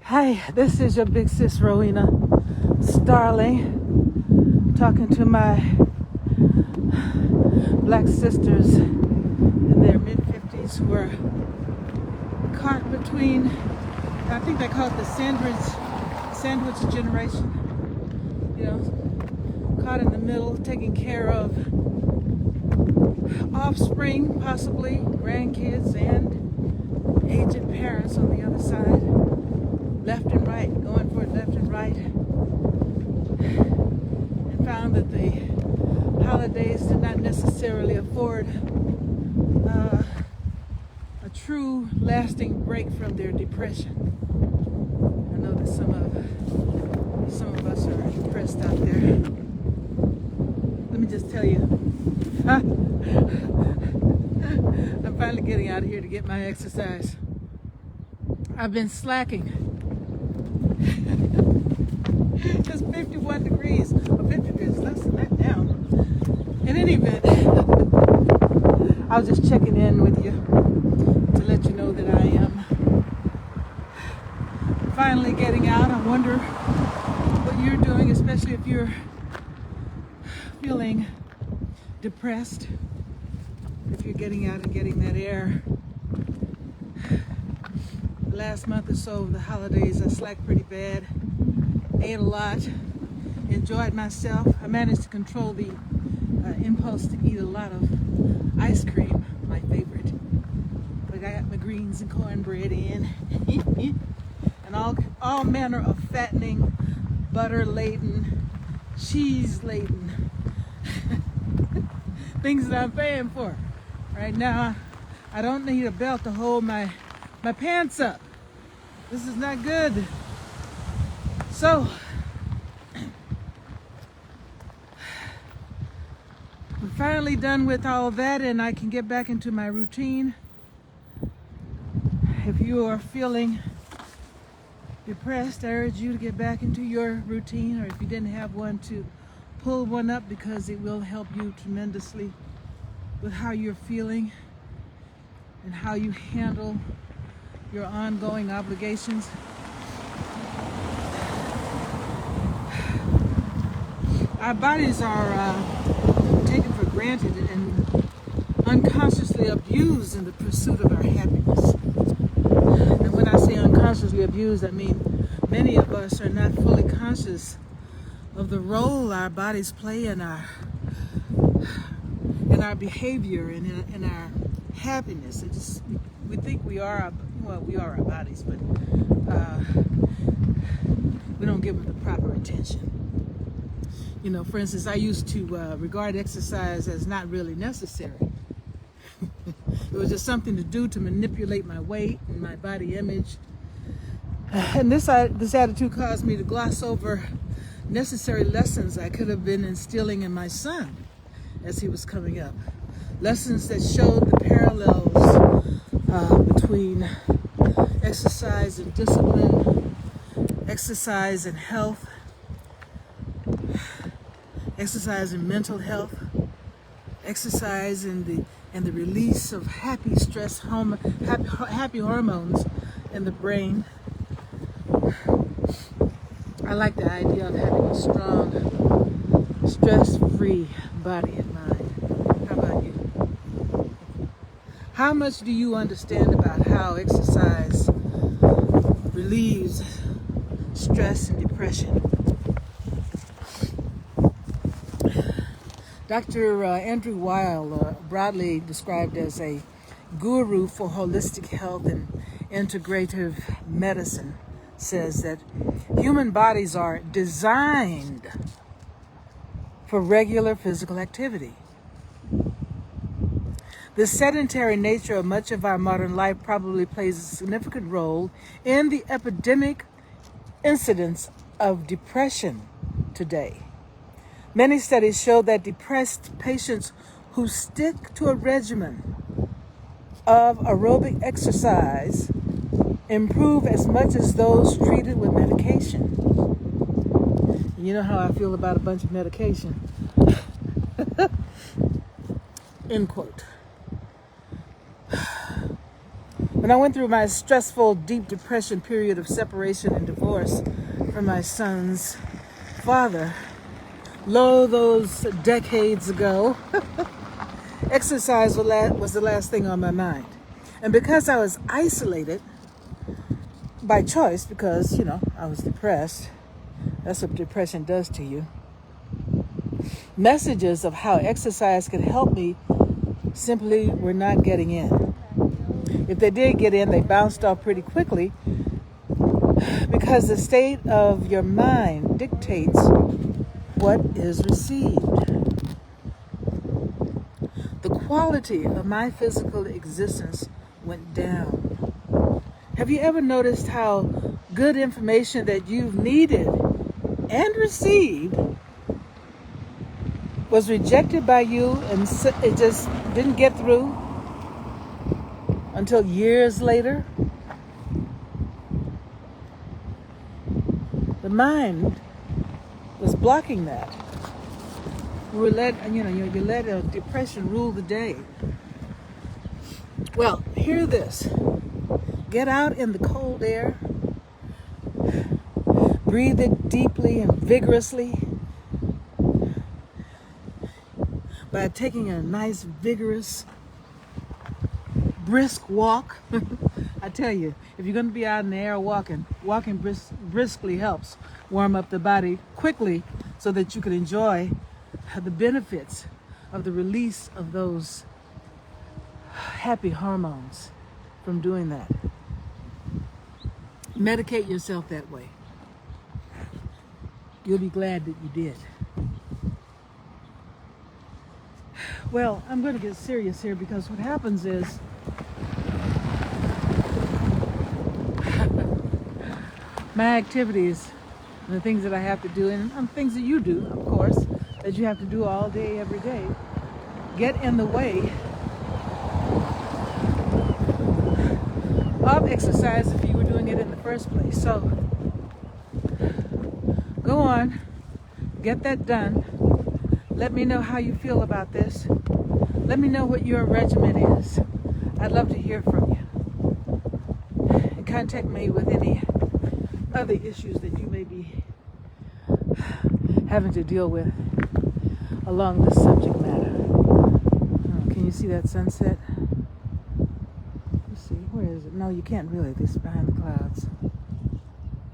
Hi, this is your big sis Rowena Starling, talking to my black sisters in their mid-50s who are caught between, I think they call it the sandwich generation, you know, caught in the middle, taking care of offspring, possibly grandkids, and aged parents on the other side, left and right, going for it left and right, and found that the holidays did not necessarily afford a true lasting break from their depression. I know that some of us are depressed out there. Let me just tell you, I'm finally getting out of here to get my exercise. I've been slacking. It's 51 degrees, or 50 degrees, less than that now. In any event, I was just checking in with you to let you know that I am finally getting out. I wonder what you're doing, especially if you're feeling depressed, if you're getting out and getting that air. The last month or so of the holidays, I slacked pretty bad, ate a lot, enjoyed myself. I managed to control the impulse to eat a lot of ice cream, my favorite. But I got my greens and cornbread in, and all manner of fattening, butter-laden, cheese-laden things that I'm paying for. Right now, I don't need a belt to hold my pants up. This is not good. So, I'm finally done with all that and I can get back into my routine. If you are feeling depressed, I urge you to get back into your routine, or if you didn't have one, to pull one up, because it will help you tremendously with how you're feeling and how you handle your ongoing obligations. Our bodies are taken for granted and unconsciously abused in the pursuit of our happiness. And when I say unconsciously abused, I mean many of us are not fully conscious of the role our bodies play in our behavior and in our happiness. We think we are our bodies, but we don't give them the proper attention. You know, for instance, I used to regard exercise as not really necessary. It was just something to do to manipulate my weight and my body image. And this attitude caused me to gloss over necessary lessons I could have been instilling in my son as he was coming up. Lessons that showed the parallels between exercise and discipline, exercise and health, exercise and mental health, exercise and the release of happy hormones in the brain. I like the idea of having a strong, stress-free body and mind. How about you? How much do you understand about how exercise relieves stress and depression? Dr. Andrew Weil, broadly described as a guru for holistic health and integrative medicine, says that human bodies are designed for regular physical activity. The sedentary nature of much of our modern life probably plays a significant role in the epidemic incidence of depression today. Many studies show that depressed patients who stick to a regimen of aerobic exercise improve as much as those treated with medication. You know how I feel about a bunch of medication. End quote. When When I went through my stressful, deep depression period of separation and divorce from my son's father, lo, those decades ago, exercise was the last thing on my mind. And because I was isolated by choice, because, I was depressed, that's what depression does to you, messages of how exercise could help me simply were not getting in. If they did get in, they bounced off pretty quickly, because the state of your mind dictates what is received. The quality of my physical existence went down. Have you ever noticed how good information that you've needed and received was rejected by you, and it just didn't get through until years later? The mind was blocking that. You let depression rule the day. Well, hear this. Get out in the cold air. Breathe it deeply and vigorously. By taking a nice, vigorous, brisk walk. I tell you, if you're going to be out in the air walking briskly helps warm up the body quickly so that you can enjoy the benefits of the release of those happy hormones from doing that. Medicate yourself that way. You'll be glad that you did. Well, I'm going to get serious here, because what happens is my activities and the things that I have to do, and things that you do, of course, that you have to do all day, every day, get in the way of exercise if you were doing it in the first place. So go on, get that done. Let me know how you feel about this. Let me know what your regimen is. I'd love to hear from you. And contact me with any other issues that you may be having to deal with along this subject matter. Can you see that sunset? Let's see, where is it? No, you can't really. It's behind the clouds.